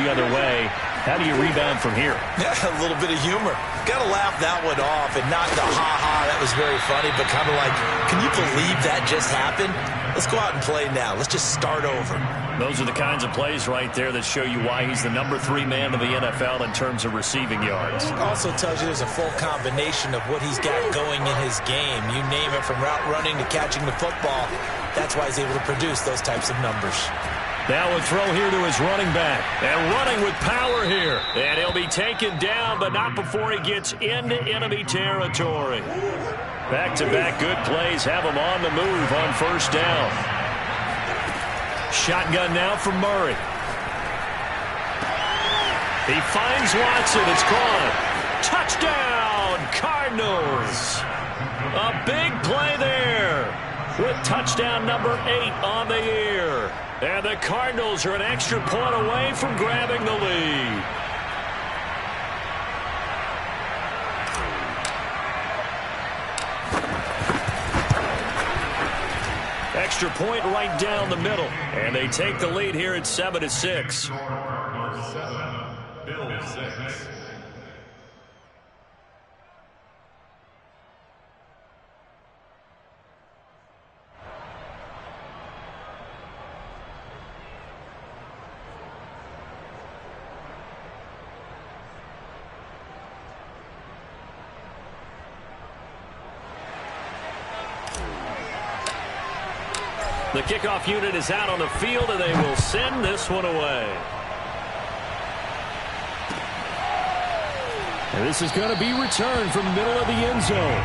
the other way. How do you rebound from here? A little bit of humor. Got to laugh that one off, and not the ha-ha, that was very funny, but kind of like, can you believe that just happened? Let's go out and play now. Let's just start over. Those are the kinds of plays right there that show you why he's the #3 man in the NFL in terms of receiving yards. Also tells you there's a full combination of what he's got going in his game. You name it, from route running to catching the football. That's why he's able to produce those types of numbers. Now a throw here to his running back. And running with power here. And he'll be taken down, but not before he gets into enemy territory. Back-to-back good plays have him on the move on first down. Shotgun now from Murray. He finds Watson. It's gone. Touchdown, Cardinals. A big play there with touchdown number 8 on the year. And the Cardinals are an extra point away from grabbing the lead. Extra point right down the middle. And they take the lead here at 7-6. Bill 6. The kickoff unit is out on the field, and they will send this one away. And this is going to be returned from the middle of the end zone.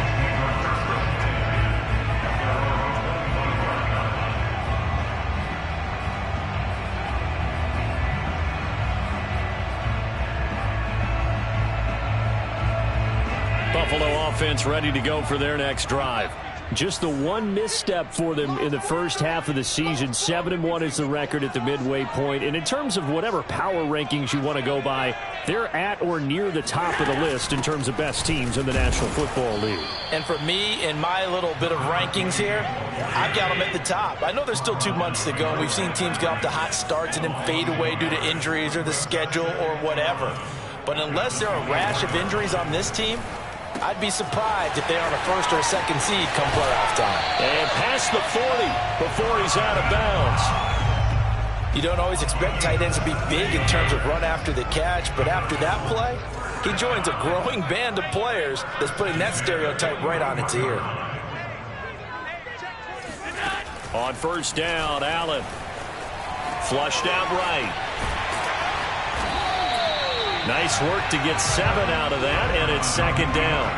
Buffalo offense ready to go for their next drive. Just the one misstep for them in the first half of the season. 7-1 is the record at the midway point. And in terms of whatever power rankings you want to go by, they're at or near the top of the list in terms of best teams in the National Football League. And for me, in my little bit of rankings here, I've got them at the top. I know there's still 2 months to go, and we've seen teams get off to hot starts and then fade away due to injuries or the schedule or whatever. But unless there are a rash of injuries on this team, I'd be surprised if they're on a first or a second seed come playoff time. And past the 40 before he's out of bounds. You don't always expect tight ends to be big in terms of run after the catch, but after that play, he joins a growing band of players that's putting that stereotype right on its ear. On first down, Allen. Flushed out right. Nice work to get 7 out of that, and it's second down.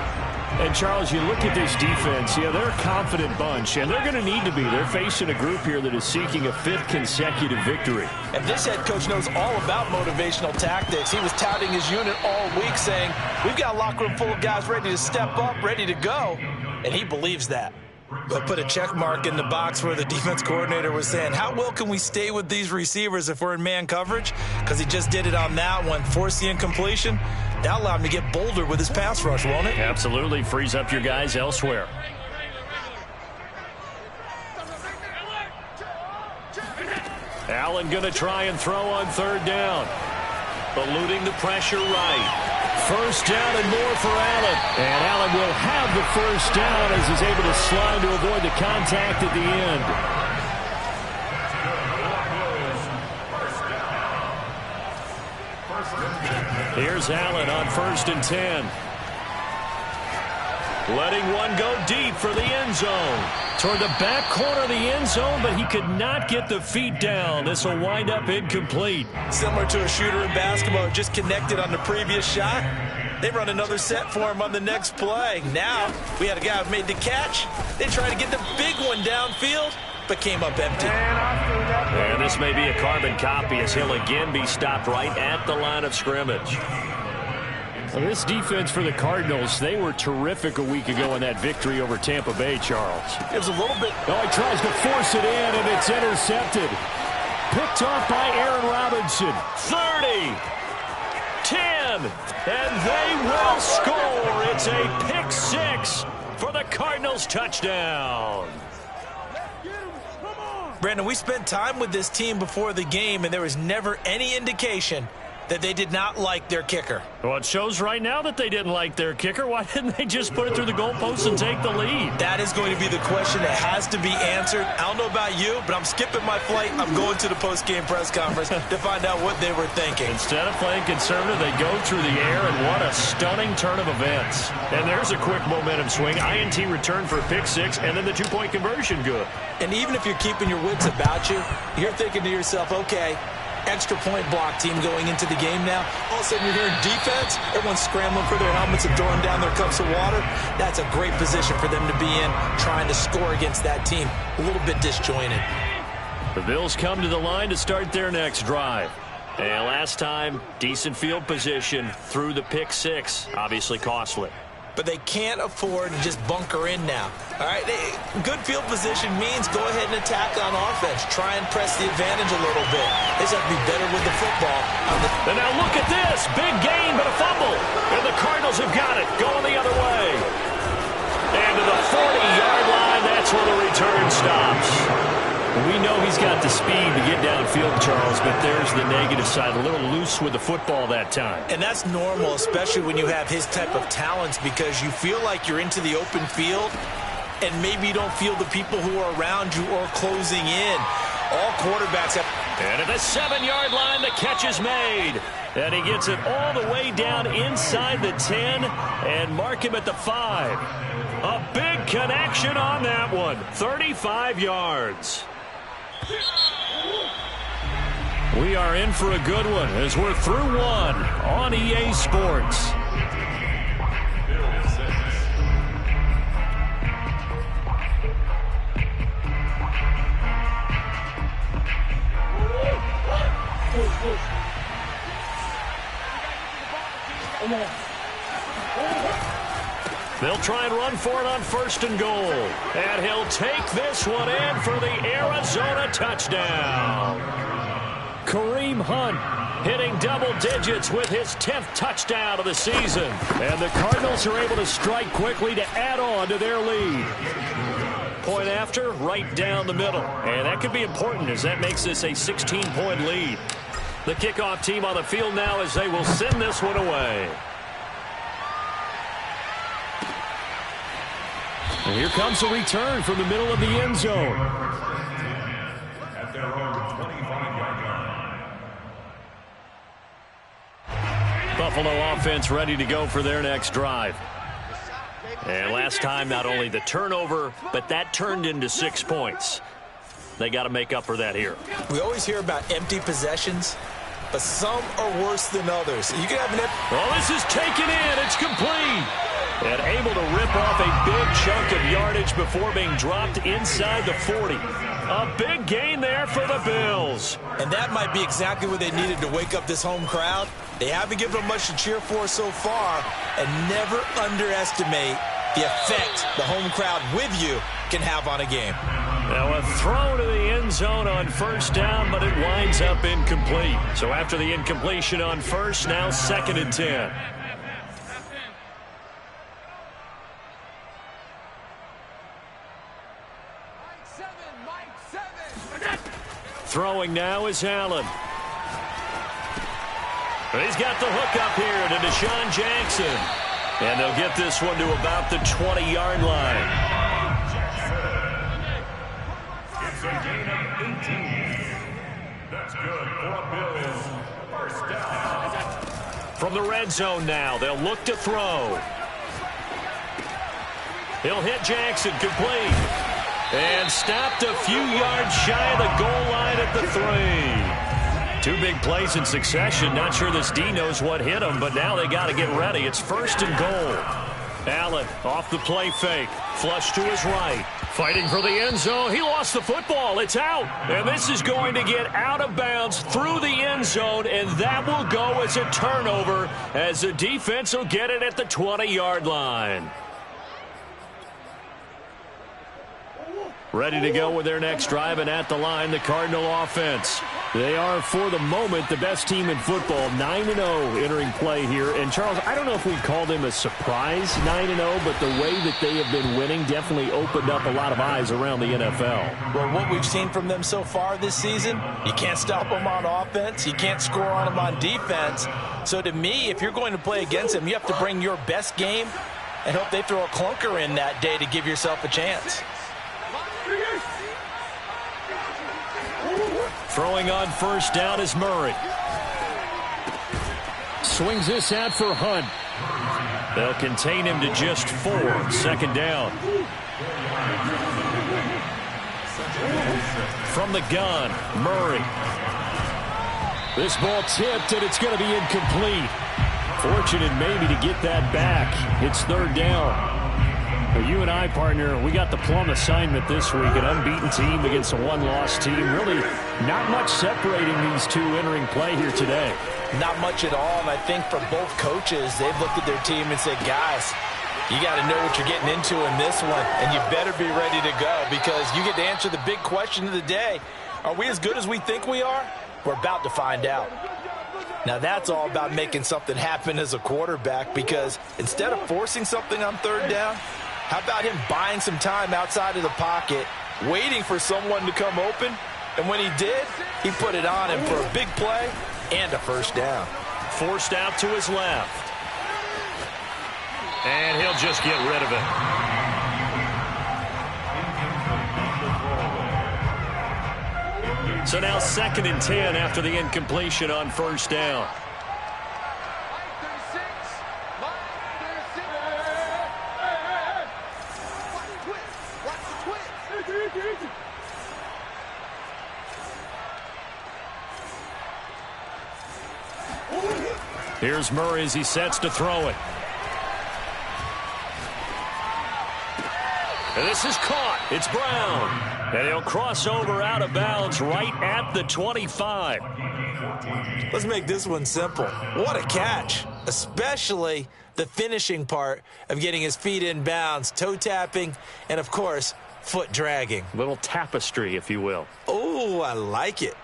And, Charles, you look at this defense, yeah, they're a confident bunch, and they're going to need to be. They're facing a group here that is seeking a 5th consecutive victory. And this head coach knows all about motivational tactics. He was touting his unit all week, saying, we've got a locker room full of guys ready to step up, ready to go, and he believes that. But put a check mark in the box where the defense coordinator was saying, how well can we stay with these receivers if we're in man coverage? Because he just did it on that one. Force the incompletion. That'll allow him to get bolder with his pass rush, won't it? Absolutely. Frees up your guys elsewhere. Allen going to try and throw on third down. Eluding the pressure right. First down and more for Allen. And Allen will have the first down as he's able to slide to avoid the contact at the end. Here's Allen on 1st and 10. Letting one go deep for the end zone. Toward the back corner of the end zone, but he could not get the feet down. This will wind up incomplete. Similar to a shooter in basketball, just connected on the previous shot. They run another set for him on the next play. Now, we had a guy who made the catch. They tried to get the big one downfield, but came up empty. And this may be a carbon copy as he'll again be stopped right at the line of scrimmage. Well, this defense for the Cardinals, they were terrific a week ago in that victory over Tampa Bay, Charles. It was a little bit... Oh, he tries to force it in, and it's intercepted. Picked off by Aaron Robinson. 30, 10, and they will score. It's a pick 6 for the Cardinals touchdown. Brandon, we spent time with this team before the game, and there was never any indication that they did not like their kicker. Well, it shows right now that they didn't like their kicker. Why didn't they just put it through the goalpost and take the lead? That is going to be the question that has to be answered. I don't know about you, but I'm skipping my flight. I'm going to the post-game press conference to find out what they were thinking. Instead of playing conservative, they go through the air, and what a stunning turn of events. And there's a quick momentum swing. INT return for a pick six, and then the two-point conversion good. And even if you're keeping your wits about you, you're thinking to yourself, okay, extra point block team going into the game now. All of a sudden you're hearing defense. Everyone's scrambling for their helmets and throwing down their cups of water. That's a great position for them to be in, trying to score against that team. A little bit disjointed. The Bills come to the line to start their next drive. And last time, decent field position through the pick six. Obviously costly. But they can't afford to just bunker in now. All right, good field position means go ahead and attack on offense. Try and press the advantage a little bit. They just have to be better with the football. And now look at this. Big gain, but a fumble. And the Cardinals have got it. Going the other way. And to the 40-yard line, that's where the return stops. We know he's got the speed to get downfield, Charles, but there's the negative side. A little loose with the football that time. And that's normal, especially when you have his type of talents, because you feel like you're into the open field, and maybe you don't feel the people who are around you or closing in. All quarterbacks have... And at the 7-yard line, the catch is made. And he gets it all the way down inside the 10 and mark him at the 5. A big connection on that one. 35 yards. We are in for a good one as we're through one on EA Sports. They'll try and run for it on first and goal. And he'll take this one in for the Arizona touchdown. Kareem Hunt hitting double digits with his 10th touchdown of the season. And the Cardinals are able to strike quickly to add on to their lead. Point after, right down the middle. And that could be important as that makes this a 16-point lead. The kickoff team on the field now as they will send this one away. And here comes a return from the middle of the end zone. At their own 25-yard line. Buffalo offense ready to go for their next drive. And last time, not only the turnover, but that turned into 6 points. They got to make up for that here. We always hear about empty possessions, but some are worse than others. You can have an well, this is taken in. It's complete. And able to rip off a big chunk of yardage before being dropped inside the 40. A big gain there for the Bills. And that might be exactly what they needed to wake up this home crowd. They haven't given them much to cheer for so far, and never underestimate the effect the home crowd with you can have on a game. Now a throw to the end zone on first down, but it winds up incomplete. So after the incompletion on first, now 2nd and 10. Throwing now is Allen. He's got the hook up here to Deshaun Jackson. And they'll get this one to about the 20-yard line. It's a gain of 18. That's good for a Bills first down. From the red zone now, they'll look to throw. He'll hit Jackson, complete. And stopped a few yards shy of the goal line at the 3. 2 big plays in succession. Not sure this D knows what hit him, but now they got to get ready. It's 1st and goal. Allen off the play fake. Flush to his right. Fighting for the end zone. He lost the football. It's out. And this is going to get out of bounds through the end zone, and that will go as a turnover as the defense will get it at the 20-yard line. Ready to go with their next drive, and at the line, the Cardinal offense. They are, for the moment, the best team in football, 9-0 entering play here. And, Charles, I don't know if we'd call them a surprise 9-0, but the way that they have been winning definitely opened up a lot of eyes around the NFL. Well, what we've seen from them so far this season, you can't stop them on offense. You can't score on them on defense. So, to me, if you're going to play against them, you have to bring your best game and hope they throw a clunker in that day to give yourself a chance. Throwing on first down is Murray. Swings this out for Hunt. They'll contain him to just 4. Second down. From the gun, Murray. This ball tipped, and it's going to be incomplete. Fortunate maybe to get that back. It's third down. Well, you and I, partner, we got the plum assignment this week. An unbeaten team against a one-loss team. Really not much separating these two entering play here today. Not much at all, and I think for both coaches, they've looked at their team and said, guys, you got to know what you're getting into in this one, and you better be ready to go because you get to answer the big question of the day. Are we as good as we think we are? We're about to find out. Now, that's all about making something happen as a quarterback because instead of forcing something on third down, how about him buying some time outside of the pocket, waiting for someone to come open, and when he did, he put it on him for a big play and a first down. Forced out to his left. And he'll just get rid of it. So now 2nd and 10 after the incompletion on first down. Here's Murray as he sets to throw it. And this is caught. It's Brown. And he'll cross over out of bounds right at the 25. Let's make this one simple. What a catch, especially the finishing part of getting his feet in bounds, toe tapping, and, of course, foot dragging. Little tapestry, if you will. Oh, I like it.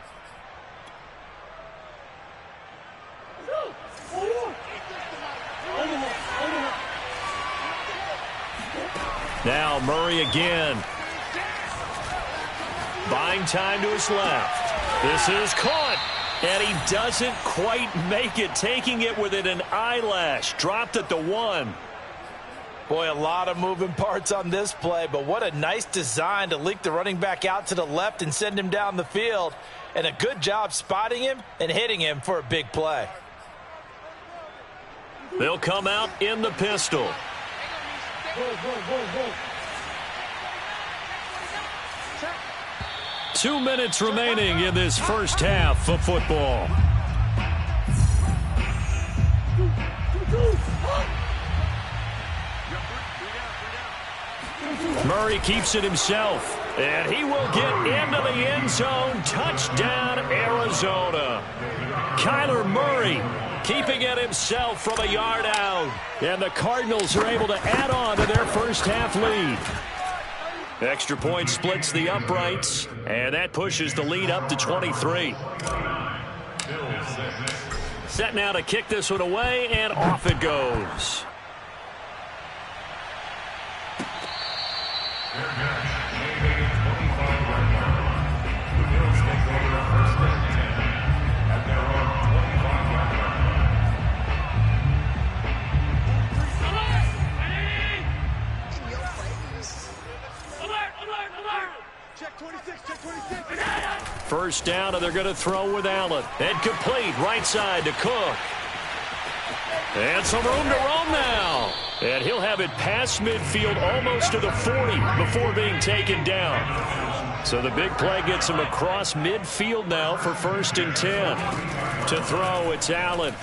Now Murray again. Buying time to his left. This is caught. And he doesn't quite make it. Taking it within an eyelash. Dropped at the 1. Boy, a lot of moving parts on this play, but what a nice design to leak the running back out to the left and send him down the field. And a good job spotting him and hitting him for a big play. They'll come out in the pistol. 2 minutes remaining in this first half of football. Murray keeps it himself, and he will get into the end zone. Touchdown, Arizona. Kyler Murray keeping it himself from a yard out. And the Cardinals are able to add on to their first half lead. Extra point splits the uprights, and that pushes the lead up to 23. Set now to kick this one away, and off it goes. First down, and they're going to throw with Allen. And complete, right side to Cook. And some room to roam now. And he'll have it past midfield almost to the 40 before being taken down. So the big play gets him across midfield now for 1st and 10. To throw, it's Allen.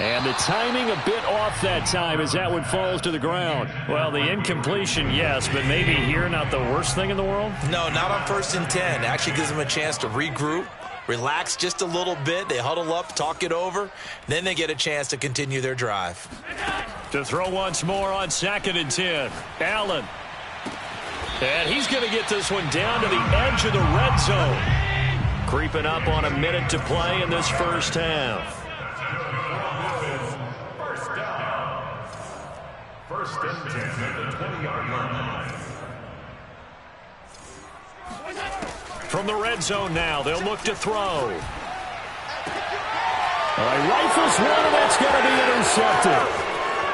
And the timing a bit off that time as that one falls to the ground. Well, the incompletion, yes, but maybe here not the worst thing in the world? No, not on 1st and 10. Actually gives them a chance to regroup, relax just a little bit. They huddle up, talk it over. Then they get a chance to continue their drive. To throw once more on 2nd and 10. Allen. And he's going to get this one down to the edge of the red zone. Creeping up on a minute to play in this first half. First and 10 at the 20-yard line. From the red zone now, they'll look to throw. Rifles one, and that's going to be intercepted.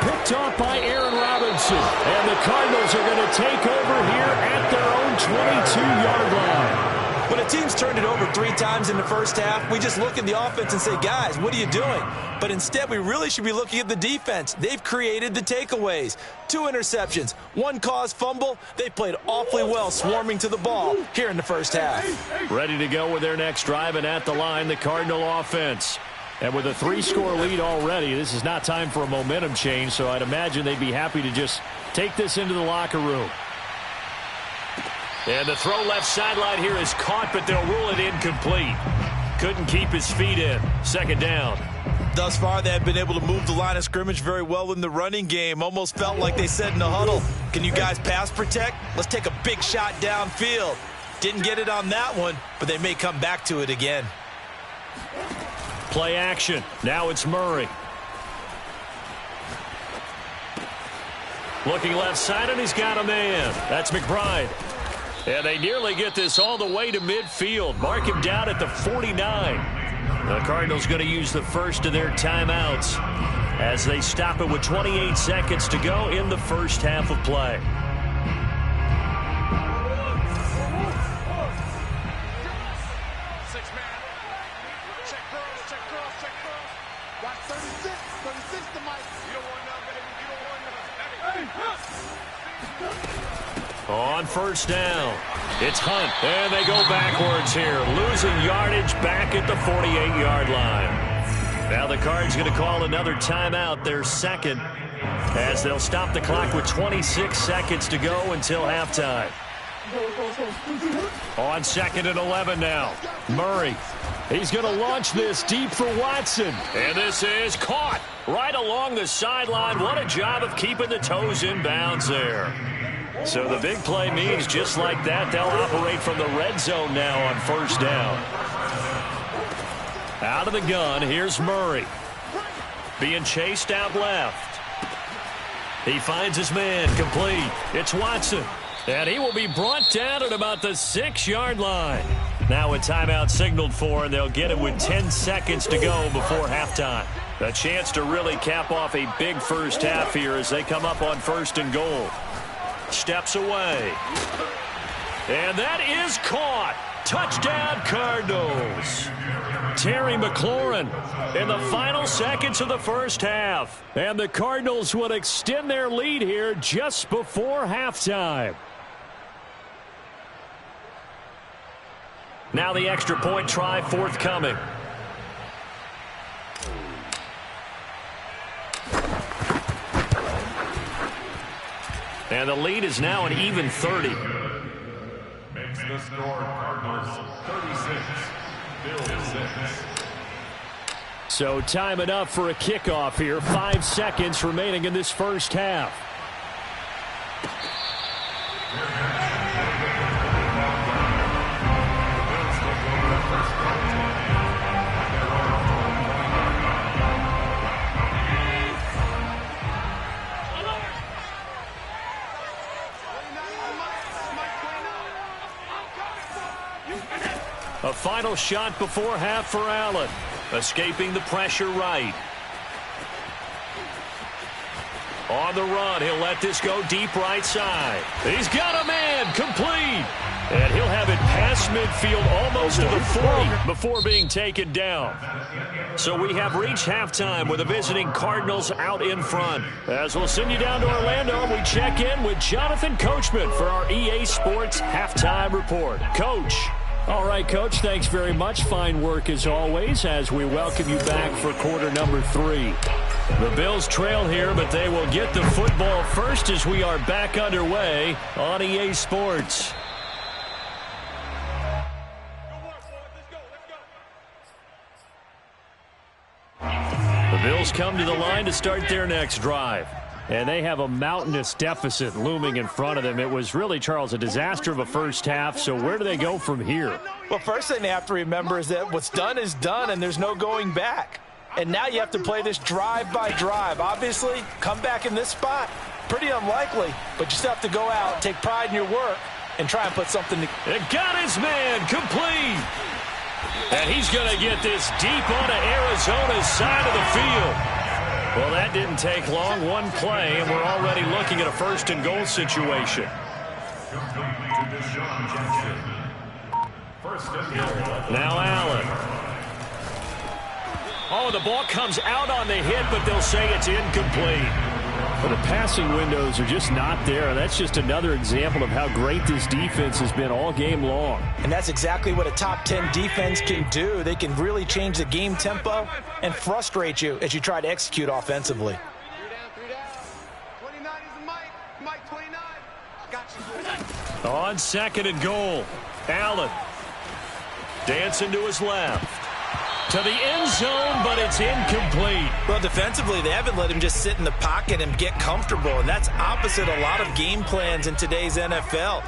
Picked off by Aaron Robinson. And the Cardinals are going to take over here at their own 22-yard line. When a team's turned it over 3 times in the first half, we just look at the offense and say, guys, what are you doing? But instead, we really should be looking at the defense. They've created the takeaways. 2 interceptions, 1 caused fumble. They played awfully well swarming to the ball here in the first half. Ready to go with their next drive, and at the line, the Cardinal offense. And with a 3-score lead already, this is not time for a momentum change, so I'd imagine they'd be happy to just take this into the locker room. And the throw left sideline here is caught, but they'll rule it incomplete. Couldn't keep his feet in. Second down. Thus far, they have been able to move the line of scrimmage very well in the running game. Almost felt like they said in the huddle, can you guys pass protect? Let's take a big shot downfield. Didn't get it on that one, but they may come back to it again. Play action. Now it's Murray. Looking left side, and he's got a man. That's McBride. And they nearly get this all the way to midfield. Mark him down at the 49. The Cardinals going to use the first of their timeouts as they stop it with 28 seconds to go in the first half of play. On first down, it's Hunt, and they go backwards here, losing yardage back at the 48-yard line. Now the Cards going to call another timeout, their second, as they'll stop the clock with 26 seconds to go until halftime. On 2nd and 11 now, Murray. He's going to launch this deep for Watson, and this is caught right along the sideline. What a job of keeping the toes in bounds there. So the big play means just like that, they'll operate from the red zone now on first down. Out of the gun, here's Murray. Being chased out left. He finds his man, complete. It's Watson. And he will be brought down at about the 6-yard line. Now a timeout signaled for, and they'll get it with 10 seconds to go before halftime. A chance to really cap off a big first half here as they come up on 1st and goal. Steps away. And that is caught. Touchdown, Cardinals. Terry McLaurin in the final seconds of the first half. And the Cardinals would extend their lead here just before halftime. Now the extra point try forthcoming. And the lead is now an even 30. Makes the score Cardinals 36, Bills 6. So time enough for a kickoff here. 5 seconds remaining in this first half. A final shot before half for Allen. Escaping the pressure right. On the run, he'll let this go deep right side. He's got a man, complete. And he'll have it past midfield almost to the 40 before being taken down. So we have reached halftime with the visiting Cardinals out in front. As we'll send you down to Orlando, we check in with Jonathan Coachman for our EA Sports Halftime Report. Coach. All right, Coach, thanks very much. Fine work as always as we welcome you back for quarter number 3. The Bills trail here, but they will get the football first as we are back underway on EA Sports. The Bills come to the line to start their next drive. And they have a mountainous deficit looming in front of them. It was really, Charles, a disaster of a first half. So where do they go from here? Well, first thing they have to remember is that what's done is done, and there's no going back. And now you have to play this drive by drive. Obviously, come back in this spot, pretty unlikely, but you still have to go out, take pride in your work, and try and put something together. And got his man complete. And he's going to get this deep onto Arizona's side of the field. Well, that didn't take long. One play, and we're already looking at a first-and-goal situation. Now Allen. Oh, the ball comes out on the hit, but they'll say it's incomplete. Well, the passing windows are just not there. That's just another example of how great this defense has been all game long. And that's exactly what a top 10 defense can do. They can really change the game tempo and frustrate you as you try to execute offensively. 29 is the Mike 29. Got you. On second and goal, Allen dancing to his left. To the end zone, but it's incomplete. Well, defensively, they haven't let him just sit in the pocket and get comfortable, and that's opposite a lot of game plans in today's NFL.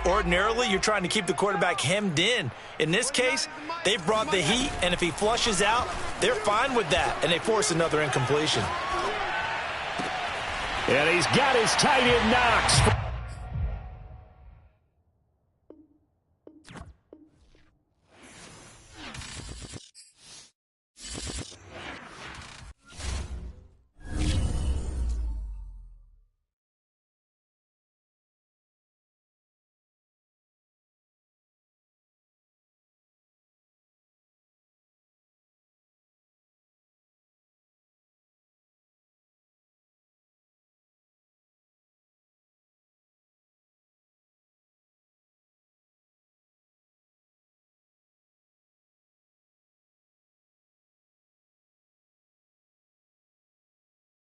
Ordinarily, you're trying to keep the quarterback hemmed in. In this case, they've brought the heat, and if he flushes out, they're fine with that, and they force another incompletion. And he's got his tight end Knox.